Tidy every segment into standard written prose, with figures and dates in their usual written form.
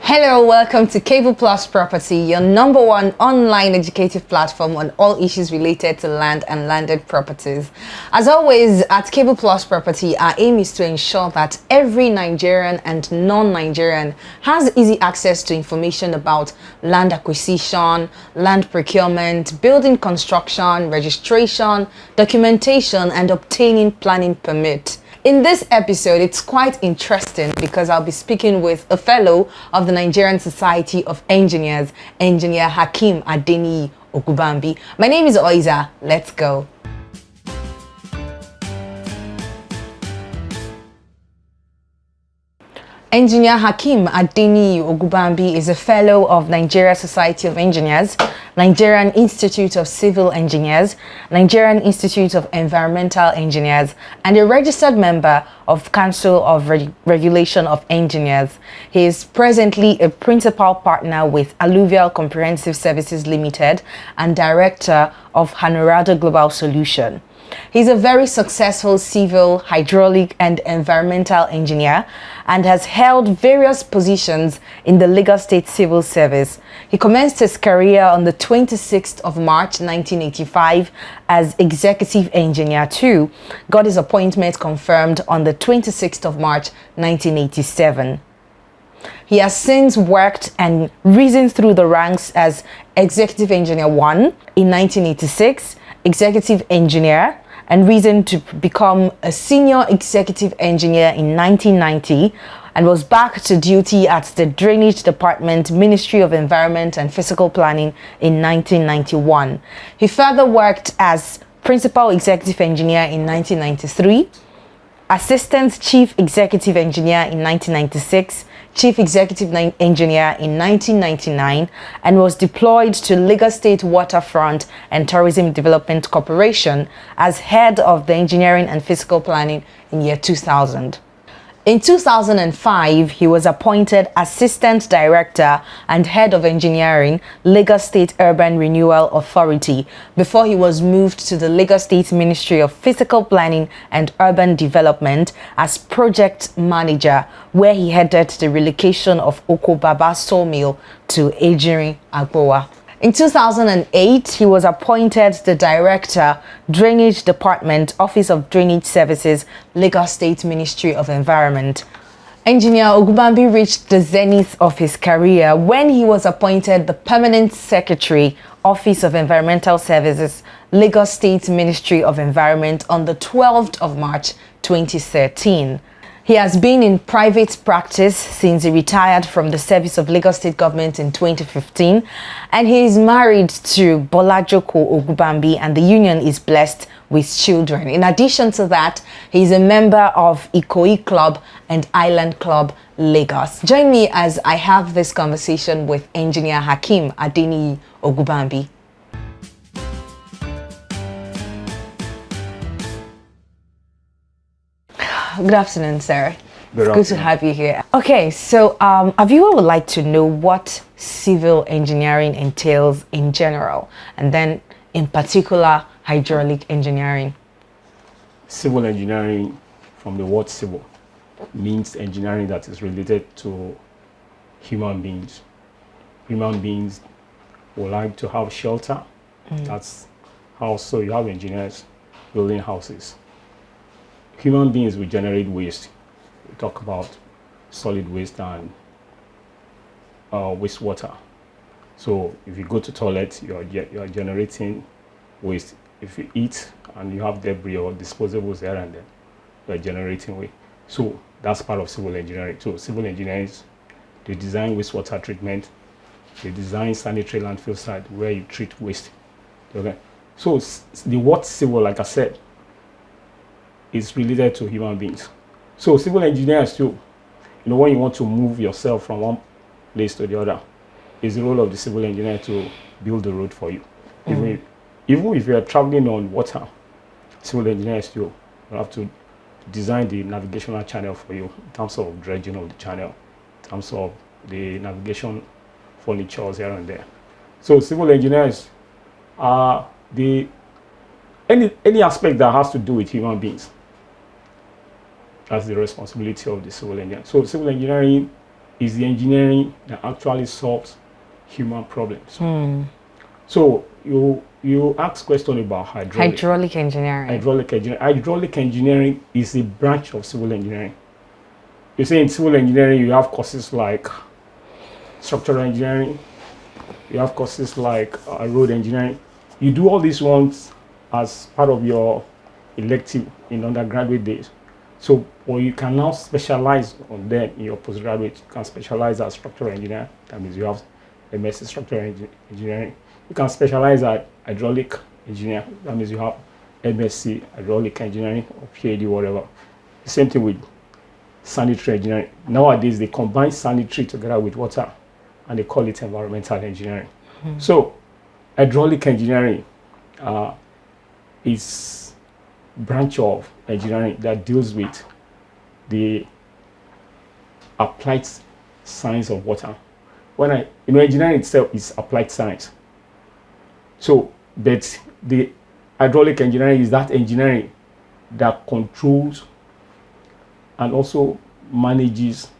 Hello, welcome to Cable Plus Property, your number one online educative platform on all issues related to land and landed properties. As always, at Cable Plus Property, our aim is to ensure that every Nigerian and non-Nigerian has easy access to information about land acquisition, land procurement, building construction, registration, documentation, and obtaining planning permit. In this episode, it's quite interesting because I'll be speaking with a fellow of the Nigerian Society of Engineers, Engr Hakeem Engr Ogunbambi. My name is Oiza. Let's go. Engr Hakeem Engr Ogunbambi is a fellow of Nigeria Society of Engineers, Nigerian Institute of Civil Engineers, Nigerian Institute of Environmental Engineers, and a registered member of Council of Regulation of Engineers. He is presently a principal partner with Alluvial Comprehensive Services Limited and director of Hanorado Global Solution. He's a very successful civil, hydraulic, and environmental engineer and has held various positions in the Lagos State Civil Service. He commenced his career on the 26th of March 1985 as Executive Engineer 2, got his appointment confirmed on the 26th of March 1987. He has since worked and risen through the ranks as Executive Engineer 1 in 1986, Executive Engineer, and risen to become a Senior Executive Engineer in 1990, and was back to duty at the Drainage Department, Ministry of Environment and Physical Planning in 1991. He further worked as Principal Executive Engineer in 1993, Assistant Chief Executive Engineer in 1996, Chief Executive Engineer in 1999, and was deployed to Lagos State Waterfront and Tourism Development Corporation as head of the Engineering and Physical Planning in year 2000. In 2005, he was appointed Assistant Director and Head of Engineering, Lagos State Urban Renewal Authority, before he was moved to the Lagos State Ministry of Physical Planning and Urban Development as Project Manager, where he headed the relocation of Okobaba Sawmill to Ejiri Agbowa. In 2008, he was appointed the Director, Drainage Department, Office of Drainage Services, Lagos State Ministry of Environment. Engr Ogunbambi reached the zenith of his career when he was appointed the Permanent Secretary, Office of Environmental Services, Lagos State Ministry of Environment on the 12th of March 2013. He has been in private practice since he retired from the service of Lagos State Government in 2015, and he is married to Bolajoko Ogunbambi, and the union is blessed with children. In addition to that, he is a member of Ikoyi Club and Island Club Lagos. Join me as I have this conversation with Engr Hakeem Engr Ogunbambi. Good afternoon, sir. Good to have you here. Okay, so our viewer would like to know what civil engineering entails in general, and then in particular, hydraulic engineering. Civil engineering, from the word civil, means engineering that is related to human beings. Human beings would like to have shelter. That's how, so you have engineers building houses. Human beings will generate waste. We talk about solid waste and wastewater. So if you go to toilet, you are generating waste. If you eat and you have debris or disposables there and then, you are generating waste. So that's part of civil engineering. So civil engineers, they design wastewater treatment, they design sanitary landfill site where you treat waste. Okay. So the word civil, like I said, is related to human beings. So civil engineers too, when you want to move yourself from one place to the other, it's the role of the civil engineer to build the road for you. Even if you are traveling on water, civil engineers too will have to design the navigational channel for you in terms of dredging of the channel, in terms of the navigation furnitures here and there. So civil engineers are any aspect that has to do with human beings. That's the responsibility of the civil engineer. So civil engineering is the engineering that actually solves human problems. So you ask question about hydraulic engineering. Hydraulic engineering is a branch of civil engineering. You say in civil engineering you have courses like structural engineering, you have courses like road engineering. You do all these ones as part of your elective in undergraduate days. So, or you can now specialize on them in your postgraduate. You can specialize as structural engineer. That means you have MSc structural engineering. You can specialize as hydraulic engineer. That means you have MSc hydraulic engineering or PhD, whatever. The same thing with sanitary engineering. Nowadays, they combine sanitary together with water, and they call it environmental engineering. So, hydraulic engineering is a branch of engineering that deals with the applied science of water. Engineering itself is applied science. So, but the hydraulic engineering is that engineering that controls and also manages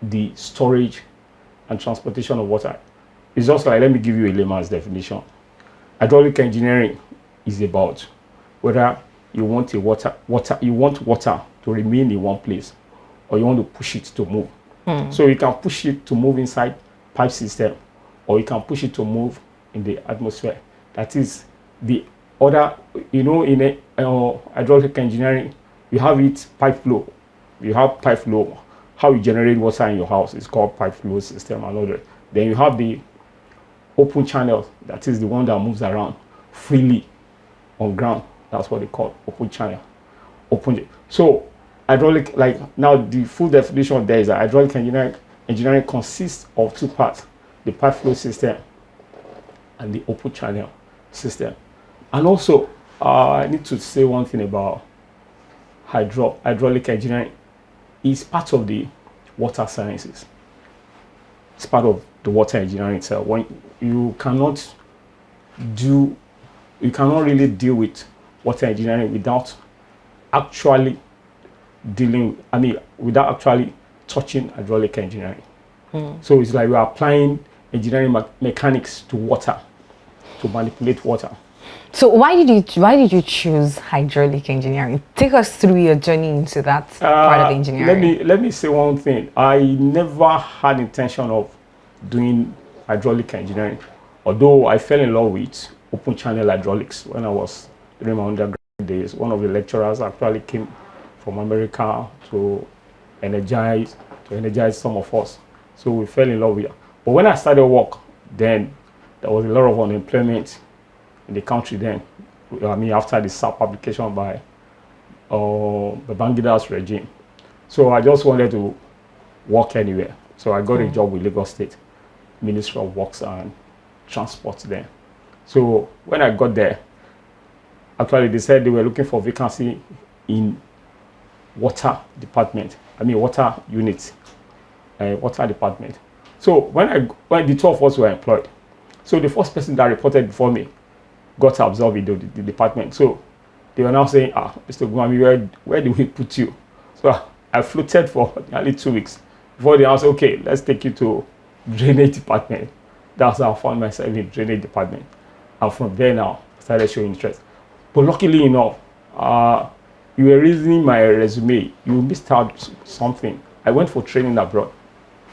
the storage and transportation of water. It's just like, let me give you a layman's definition. Hydraulic engineering is about whether you want water to remain in one place, or you want to push it to move. So you can push it to move inside pipe system, or you can push it to move in the atmosphere. That is the other, in hydraulic engineering, you have it pipe flow. You have pipe flow. How you generate water in your house is called pipe flow system and all that. Then you have the open channel, that is the one that moves around freely on ground. That's what they call open channel. So hydraulic, like now the full definition there is that hydraulic engineering consists of two parts: the pipe flow system and the open channel system. And also, I need to say one thing about hydraulic engineering. Is part of the water sciences. It's part of the water engineering itself. When you cannot really deal with water engineering without actually without actually touching hydraulic engineering. So it's like we are applying engineering mechanics to water, to manipulate water. So why did you choose hydraulic engineering? Take us through your journey into that part of engineering. Let me say one thing. I never had intention of doing hydraulic engineering, although I fell in love with open channel hydraulics when I was during my undergraduate days. One of the lecturers actually came from America to energize some of us. So we fell in love with it. But when I started work, then there was a lot of unemployment in the country then. After the SAP application by the Bangida's regime. So I just wanted to work anywhere. So I got a job with Lagos State Ministry of Works and Transport then. So when I got there, actually they said they were looking for vacancy in water department. Water unit, water department. So when the two of us were employed, so the first person that reported before me got absorbed in the department. So they were now saying, Mr. Ogunbambi, where do we put you? So I floated for nearly 2 weeks before they asked, okay, let's take you to drainage department. That's how I found myself in drainage department. And from there now, I started showing interest. But luckily enough, you were reading my resume, you missed out something. I went for training abroad.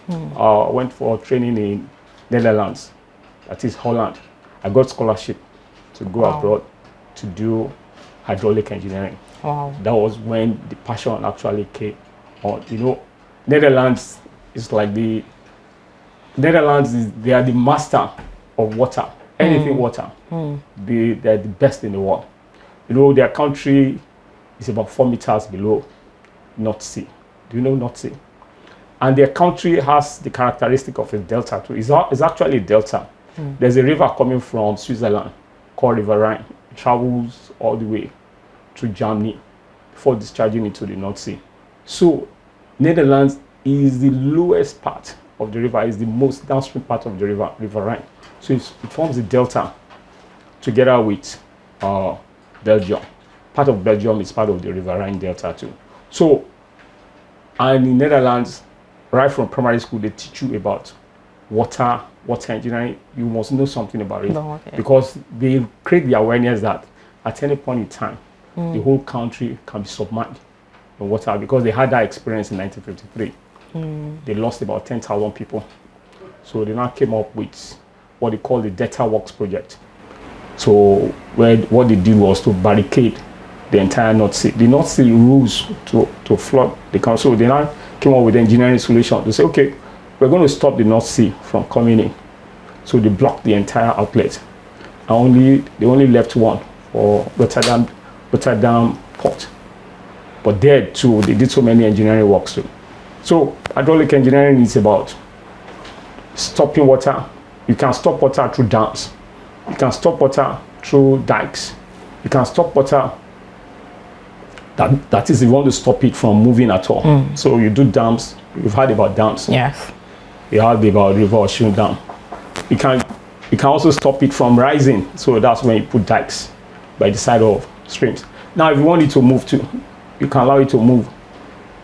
I went for training in Netherlands, that is Holland. I got scholarship to go abroad to do hydraulic engineering. That was when the passion actually came on. Netherlands is like they are the master of water. Anything water. They're the best in the world. Their country is about 4 meters below North Sea. Do you know North Sea? And their country has the characteristic of a delta too. It's actually a delta. There's a river coming from Switzerland called River Rhine. It travels all the way to Germany before discharging into the North Sea. So Netherlands is the lowest part of the river, is the most downstream part of the River Rhine. So it forms a delta together with Belgium. Part of Belgium is part of the River Rhine delta too. So, and in Netherlands, right from primary school, they teach you about water engineering. You must know something about it, because they create the awareness that at any point in time, the whole country can be submerged in water, because they had that experience in 1953. They lost about 10,000 people. So they now came up with what they call the Delta Works project. So what they did was to barricade the entire North Sea. The North Sea rose to flood the country. So they now came up with engineering solution. They say, okay, we're going to stop the North Sea from coming in. So they blocked the entire outlet. And they only left one for Rotterdam port. But there too, they did so many engineering works too. So hydraulic engineering is about stopping water. You can stop water through dams. You can stop water through dikes. You can stop water. That is, if you want to stop it from moving at all. So you do dams. You've heard about dams. Yes. You heard about River Ocean Dam. You can also stop it from rising. So that's when you put dikes by the side of streams. Now, if you want it to move too, you can allow it to move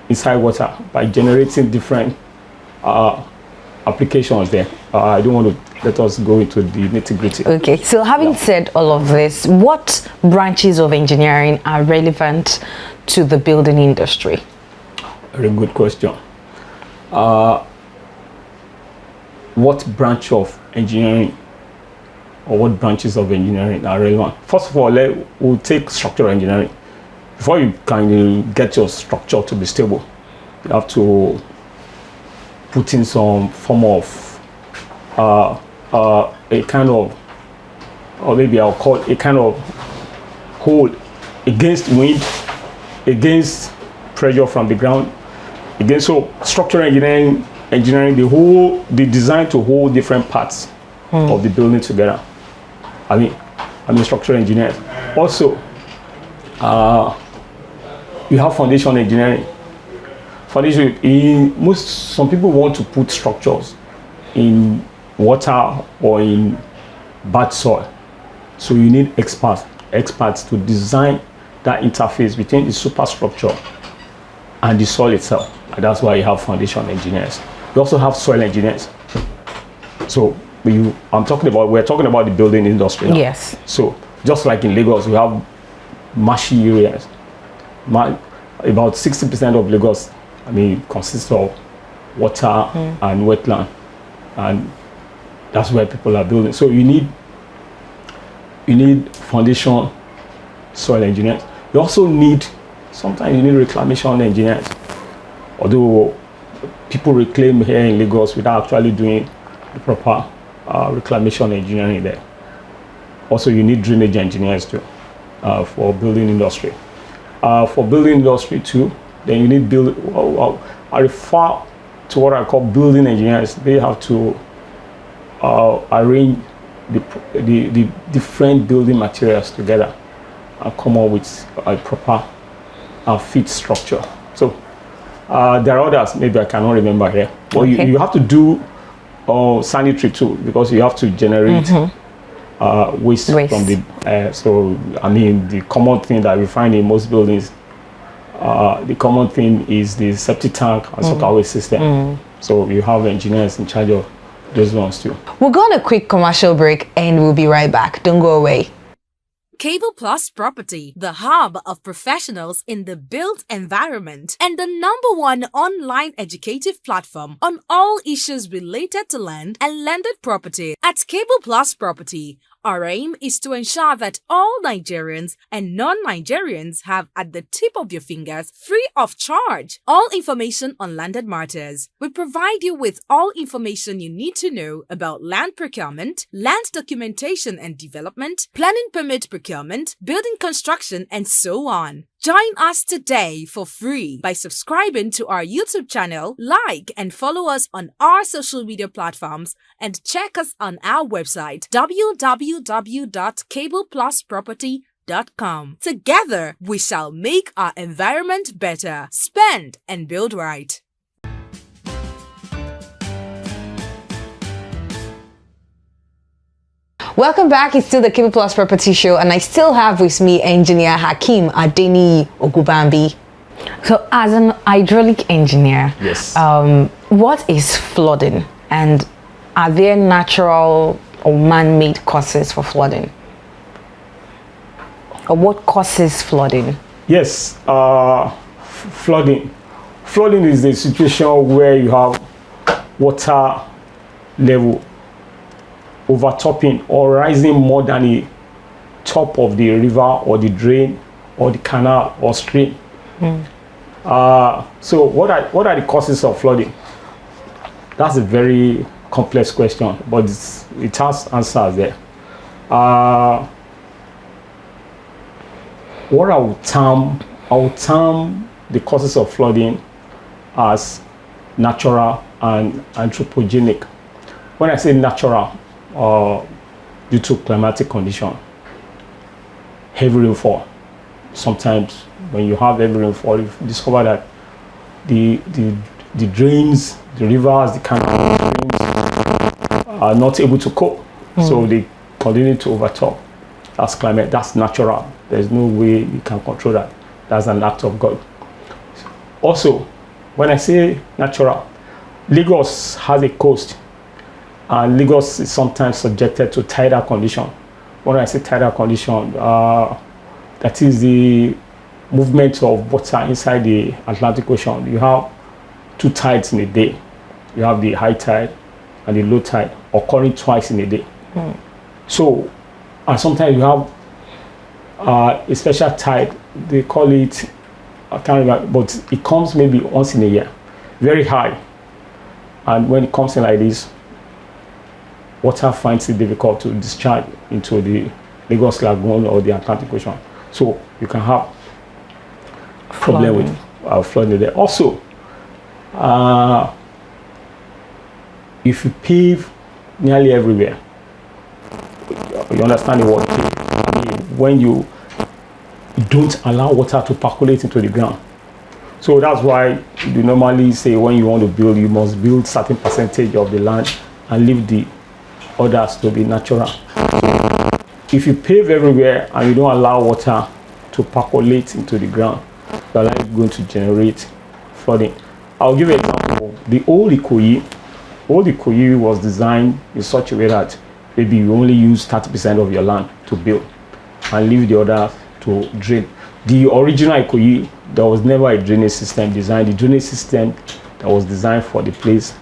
inside water by generating different applications there. I don't want to let us go into the nitty-gritty. Okay, so having said all of this, what branches of engineering are relevant to the building industry? Very good question. What branch of engineering, or what branches of engineering are relevant? First of all, we'll take structural engineering. Before you can get your structure to be stable, you have to put in some form of a kind of, or maybe I'll call it a kind of hold against wind, against pressure from the ground, against. So structural engineering, they design to hold different parts of the building together. I mean structural engineers. Also, you have foundation engineering. Some people want to put structures in water or in bad soil. So you need experts to design that interface between the superstructure and the soil itself. And that's why you have foundation engineers. We also have soil engineers. So we're talking about the building industry now. Yes. So just like in Lagos, we have marshy areas. About 60% of Lagos, consists of water and wetland, and that's where people are building. So you need foundation soil engineers. Sometimes you need reclamation engineers. Although people reclaim here in Lagos without actually doing the proper reclamation engineering there. Also, you need drainage engineers too for building industry. For building industry too, then you need I refer to what I call building engineers. They have to arrange the different building materials together and come up with a proper fit structure. So there are others, maybe I cannot remember here. But you have to do sanitary too, because you have to generate waste from the the common thing that we find in most buildings, the common thing is the septic tank and soakaway system. So you have engineers in charge of those ones too. We'll go on a quick commercial break and we'll be right back. Don't go away. Cable Plus Property, the hub of professionals in the built environment and the #1 online educative platform on all issues related to land and landed property. At Cable Plus Property, our aim is to ensure that all Nigerians and non-Nigerians have at the tip of your fingers, free of charge, all information on landed matters. We provide you with all information you need to know about land procurement, land documentation and development, planning permit procurement, building construction, and so on. Join us today for free by subscribing to our YouTube channel, like and follow us on our social media platforms, and check us on our website www.cableplusproperty.com. Together, we shall make our environment better. Spend and build right. Welcome back. It's still the Cable Plus Property Show, and I still have with me Engineer Hakeem Engr Ogunbambi. So, as an hydraulic engineer, yes, What is flooding, and are there natural or man-made causes for flooding? Or what causes flooding? Yes, flooding. Flooding is the situation where you have water level overtopping or rising more than the top of the river or the drain or the canal or stream. So what are the causes of flooding? That's a very complex question, but it has answers there. What I would term the causes of flooding as natural and anthropogenic. When I say natural, due to climatic condition, heavy rainfall. Sometimes when you have heavy rainfall, you discover that the drains, the rivers, the canals, are not able to cope. So they continue to overtop. That's climate, that's natural. There's no way you can control that. That's an act of God. Also, when I say natural, Lagos has a coast, and Lagos is sometimes subjected to tidal condition. When I say tidal condition, that is the movement of water inside the Atlantic Ocean. You have two tides in a day. You have the high tide and the low tide occurring twice in a day. So, and sometimes you have a special tide, they call it, I can't remember, but it comes maybe once in a year, very high. And when it comes in like this, water finds it difficult to discharge into the Lagos Lagoon or the Atlantic Ocean. So you can have problem with flooding there. Also, if you pave nearly everywhere, you understand the word pave. I mean, when you don't allow water to percolate into the ground. So that's why you normally say when you want to build, you must build certain percentage of the land and leave the others to be natural. If you pave everywhere and you don't allow water to percolate into the ground, you're likely going to generate flooding. I'll give you an example. The old Ikoyi was designed in such a way that maybe you only use 30% of your land to build and leave the other to drain. The original Ikoyi, there was never a drainage system designed. The drainage system that was designed for the place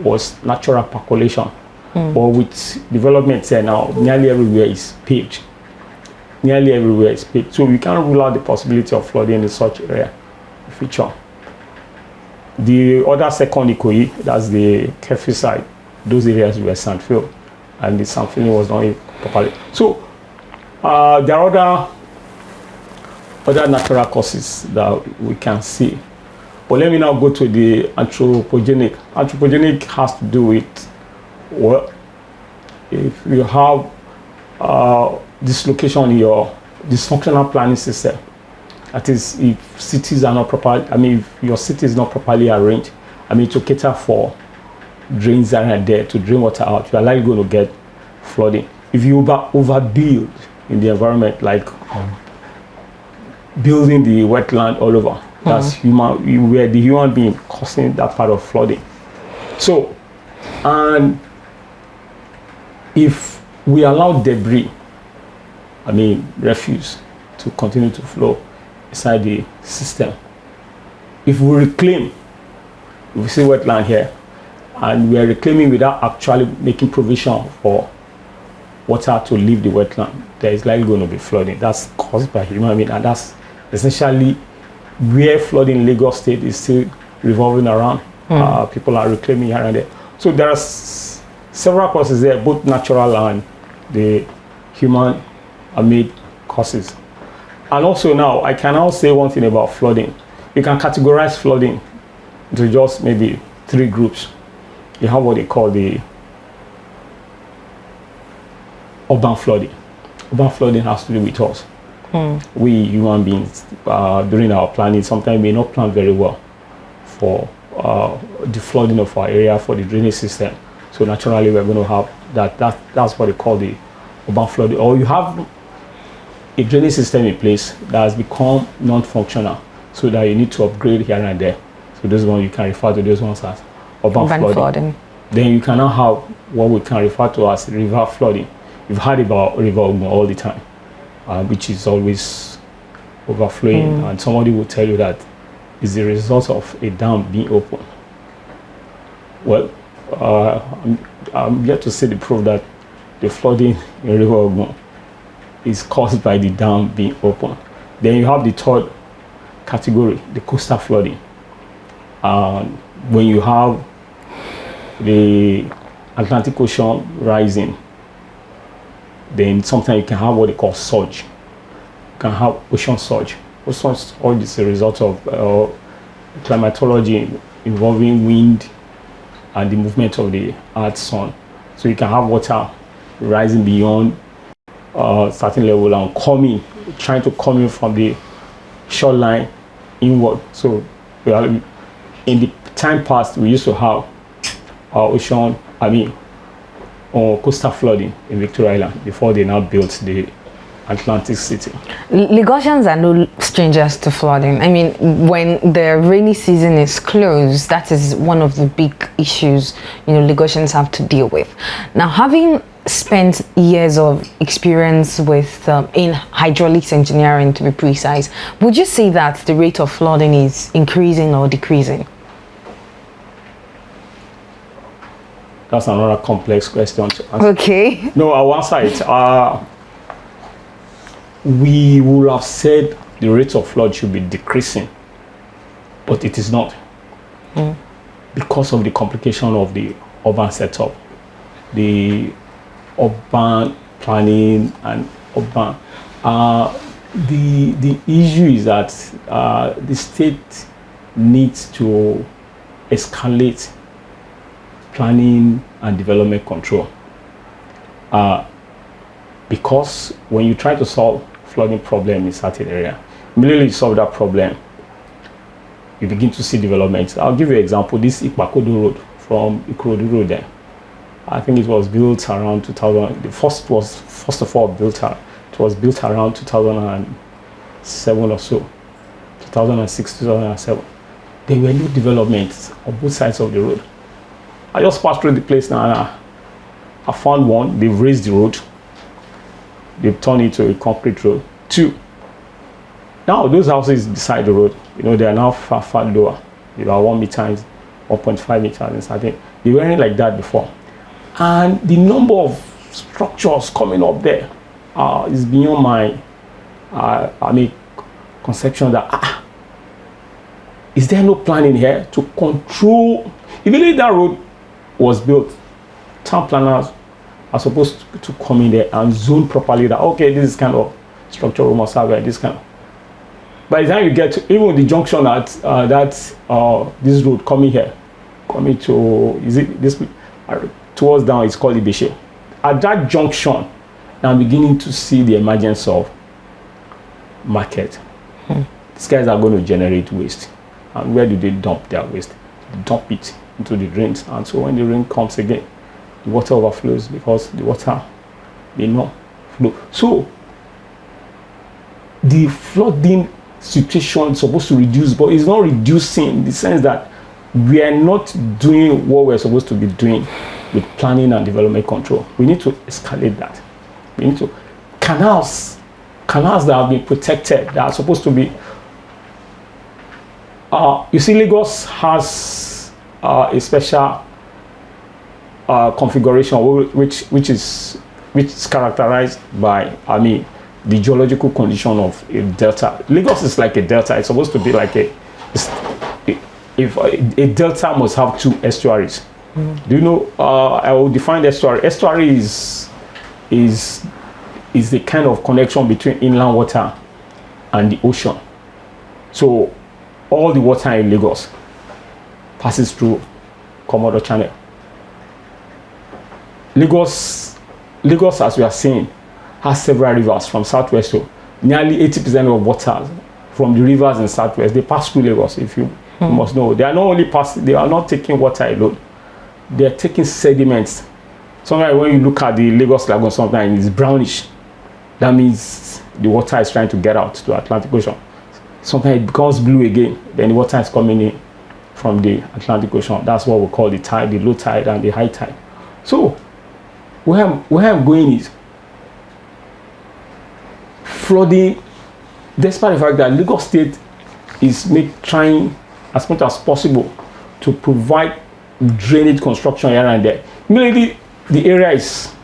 was natural percolation. But with development here now, nearly everywhere is paved. Nearly everywhere is paved. So we can't rule out the possibility of flooding in such area feature. The other second Ikoyi, that's the Kefi side, those areas were sandfill, and the sandfilling was not properly. So there are other natural causes that we can see. But let me now go to the anthropogenic. Anthropogenic has to do with, well, if you have dislocation in your dysfunctional planning system, that is, if cities are not properly, I mean, if your city is not properly arranged, I mean, to cater for drains that are there to drain water out, you are likely going to get flooding. If you overbuild in the environment, like building the wetland all over, that's where the human being causing that part of flooding. So, and if we allow debris, I mean refuse, to continue to flow inside the system, if we reclaim, if we see wetland here, and we are reclaiming without actually making provision for water to leave the wetland, there is likely going to be flooding. That's caused by human being, and that's essentially where flooding in Lagos State is still revolving around. People are reclaiming here and there. So there are several causes there, both natural and the human-made causes. And also now, I can now say one thing about flooding. You can categorize flooding into just maybe 3 groups. You have what they call the urban flooding. Urban flooding has to do with us. We human beings, during our planning, sometimes may not plan very well for the flooding of our area, for the drainage system. So naturally, we're going to have that's what they call the urban flooding. Or you have a drainage system in place that has become non-functional, so that you need to upgrade here and there. So those ones, you can refer to those ones as urban flooding. Then you can now have what we can refer to as river flooding. You've heard about River Ogun all the time, which is always overflowing, and somebody will tell you that is the result of a dam being open. Well, I'm yet to see the proof that the flooding in River Ogun is caused by the dam being open. Then you have the third category, the coastal flooding. When you have the Atlantic Ocean rising, then sometimes you can have what they call surge. You can have ocean surge. Ocean surge is a result of climatology involving wind and the movement of the Earth's sun. So you can have water rising beyond certain level and trying to come in from the shoreline inward. So in the time past, we used to have coastal flooding in Victoria Island before they now built the Atlantic City. Lagosians are no strangers to flooding. I mean, when the rainy season is closed, that is one of the big issues, Lagosians have to deal with. Now, having spent years of experience with in hydraulics engineering, to be precise, would you say that the rate of flooding is increasing or decreasing? That's another complex question to answer. Okay. No, I'll answer it. We would have said the rate of flood should be decreasing, but it is not. Because of the complication of the urban setup, the urban planning and urban. The issue is that the state needs to escalate planning and development control. Because when you try to solve flooding problem in certain area, immediately you solve that problem, you begin to see development. I'll give you an example. This Ipakodo Road from Ikorodu Road there. I think it was built around 2000. The first was built around 2007 or so, 2006, 2007. There were no developments on both sides of the road. I just passed through the place now and I found one. They've raised the road. They've turned it to a concrete road. 2. Now those houses beside the road, they are now far lower. They are 1 meter, 1.5 meters, and something. They weren't like that before. And the number of structures coming up there is beyond my conception that is there no planning here to control? Immediately that road was built, town planners are supposed to come in there and zone properly that okay, this is kind of structure we must have this kind of. By the time you get to even the junction at this road coming to towards down, it's called Ibeshe. At that junction, I'm beginning to see the emergence of market. These guys are going to generate waste. And where do they dump their waste? They dump it into the drains. And so when the rain comes again, the water overflows because the water may not flow. So the flooding situation is supposed to reduce, but it's not reducing in the sense that we are not doing what we're supposed to be doing with planning and development control. We need to escalate that. We need to canals that have been protected, that are supposed to be. You see, Lagos has a special configuration which is characterized by the geological condition of a delta. Lagos is like a delta. It's supposed to be like a delta must have 2 estuaries. Do you know? I will define estuary. Estuary is the kind of connection between inland water and the ocean. So all the water in Lagos passes through Komodo Channel. Lagos, as we are saying, has several rivers from southwest. So nearly 80% of water from the rivers in southwest, they pass through Lagos. If you must know, they are not taking water alone. They are taking sediments. Sometimes when you look at the Lagos Lagoon, sometimes it's brownish. That means the water is trying to get out to the Atlantic Ocean. Sometimes it becomes blue again. Then the water is coming in from the Atlantic Ocean. That's what we call the tide, the low tide and the high tide. So where I'm going is flooding, despite the fact that Lagos State is trying as much as possible to provide drainage construction here and there. Immediately the area is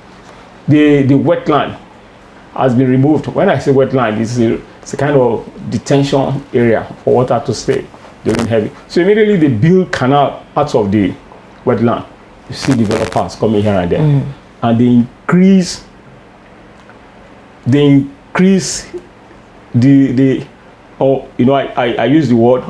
the wetland has been removed. When I say wetland, it's a kind of detention area for water to stay during heavy. So immediately they build canal out of the wetland. You see developers coming here and there, and they increase the I use the word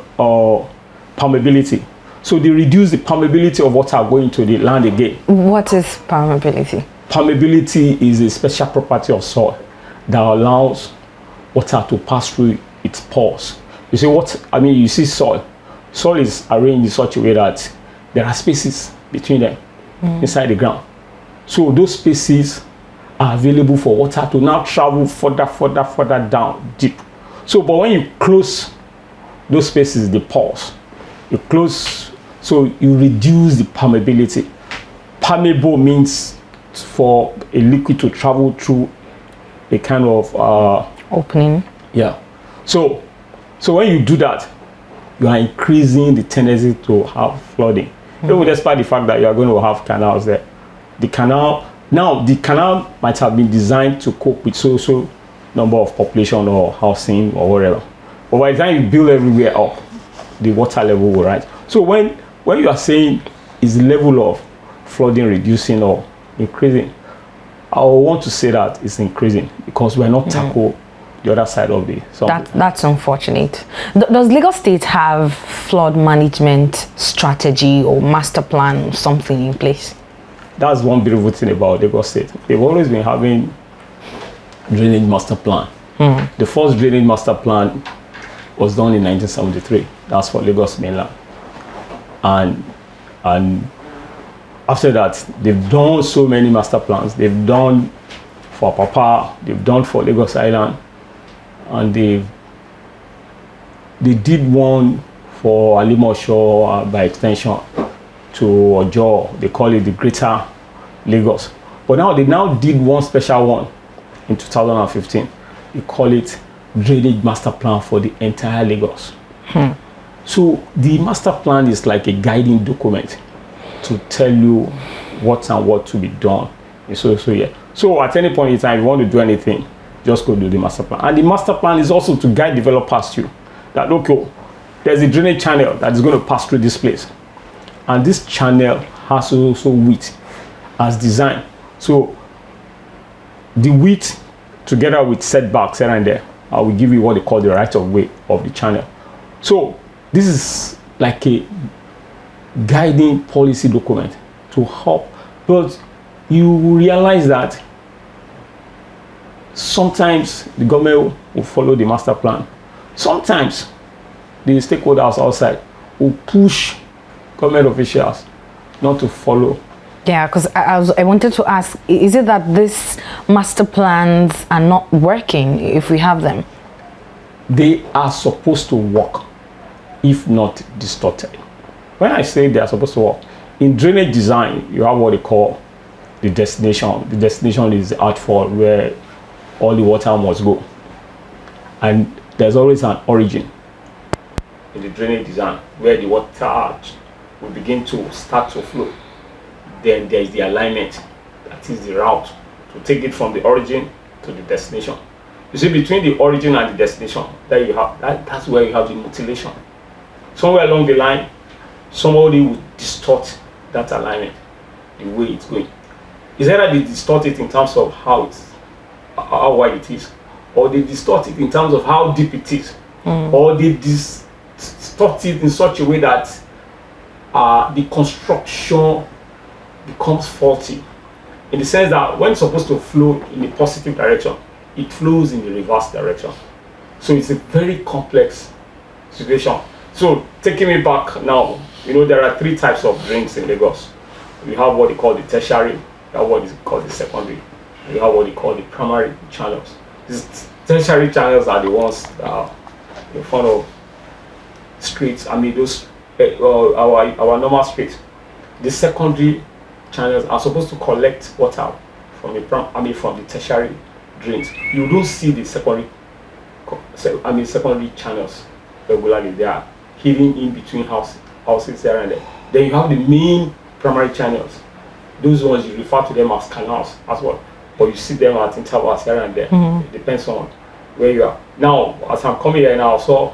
permeability. So they reduce the permeability of water going to the land again. What is permeability? Permeability is a special property of soil that allows water to pass through its pores. You see what I mean? You see soil. Soil is arranged in such a way that there are spaces between them inside the ground. So those spaces are available for water to now travel further down deep. So, but when you close those spaces, the pores, you close, so you reduce the permeability. Permeable means for a liquid to travel through a kind of opening. Yeah. So when you do that, you are increasing the tendency to have flooding. Even despite the fact that you are going to have canals there. The canal might have been designed to cope with so number of population or housing or whatever. But by the time you build everywhere up, the water level will rise. So when you are saying is the level of flooding reducing or increasing, I want to say that it's increasing because we are not tackle the other side of the That's unfortunate. Does Lagos State have flood management strategy or master plan or something in place? That's one beautiful thing about Lagos State. They've always been having drainage master plan. The first drainage master plan was done in 1973. That's for Lagos mainland. And after that, they've done so many master plans. They've done for Papa, they've done for Lagos Island, and they did one for Alimosho by extension to Ojo. They call it the Greater Lagos. But now they did one special one in 2015. They call it Drainage Master Plan for the entire Lagos. So the master plan is like a guiding document to tell you what to be done. So at any point in time, if you want to do anything, just go do the master plan. And the master plan is also to guide developers to that, okay, there's a drainage channel that is going to pass through this place. And this channel has also width as designed. So the width together with setbacks here and there, I will give you what they call the right of way of the channel. So this is like a guiding policy document to help, but you realize that sometimes the government will follow the master plan. Sometimes the stakeholders outside will push government officials not to follow. Yeah, because I wanted to ask, is it that these master plans are not working if we have them? They are supposed to work, if not distorted. When I say they are supposed to work, in drainage design, you have what they call the destination. The destination is the outfall where all the water must go. And there's always an origin in the drainage design where the water will begin to start to flow. Then there is the alignment, that is the route to take it from the origin to the destination. You see, between the origin and the destination, there you have that's where you have the mutilation. Somewhere along the line, somebody will distort that alignment, the way it's going. It's either they distort it in terms of how wide it is, or they distort it in terms of how deep it is, or they distort it in such a way that the construction becomes faulty, in the sense that when it's supposed to flow in a positive direction, it flows in the reverse direction. So it's a very complex situation. So taking me back now, there are three types of drains in Lagos. We have what they call the tertiary, you have what is called the secondary, and you have what they call the primary channels. These tertiary channels are the ones that are in front of streets. I mean, those our normal street, the secondary channels are supposed to collect water from from the tertiary drains. You don't see the secondary channels regularly. They are hidden in between houses here and there. Then you have the main primary channels. Those ones you refer to them as canals as well, but you see them at intervals here and there. It depends on where you are. Now, as I'm coming here now, I saw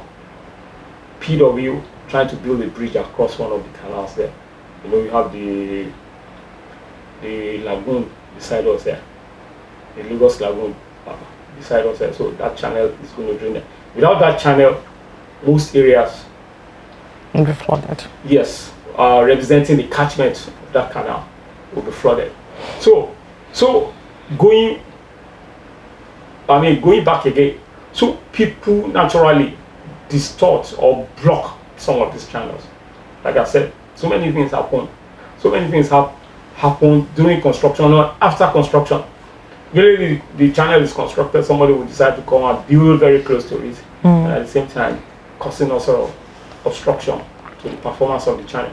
PW trying to build a bridge across one of the canals there. You know, you have the lagoon beside us there, the Lagos lagoon beside us there. So that channel is going to drain there. Without that channel, most areas will be flooded. Yes, representing the catchment of that canal will be flooded. So going back again, so people naturally distort or block some of these channels. Like I said, so many things happen. So many things happen during construction or after construction. Really, the channel is constructed, somebody will decide to come and build very close to it, and at the same time causing all sort of obstruction to the performance of the channel.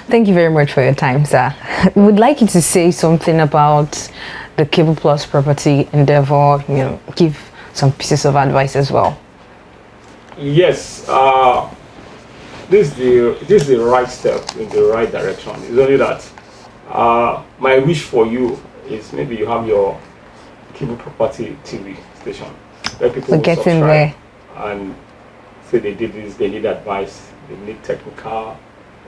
Thank you very much for your time, sir. We would like you to say something about the Cable Plus property endeavor, you know, give some pieces of advice as well. Yes, this is the right step in the right direction. It's only that my wish for you is maybe you have your cable property TV station where people will get in subscribe there and say they did this, they need advice, they need technical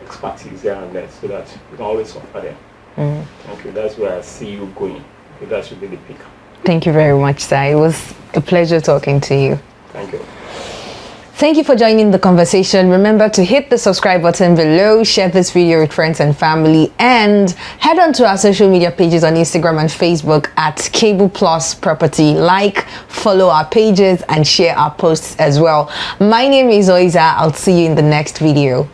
expertise here and there, so that you can always offer them. Thank you. That's where I see you going. That should be the pick. Thank you very much, sir. It was a pleasure talking to you. Thank you. Thank you for joining the conversation. Remember to hit the subscribe button below, share this video with friends and family, and head on to our social media pages on Instagram and Facebook at Cable Plus Property. Like, follow our pages, and share our posts as well. My name is Oiza. I'll see you in the next video.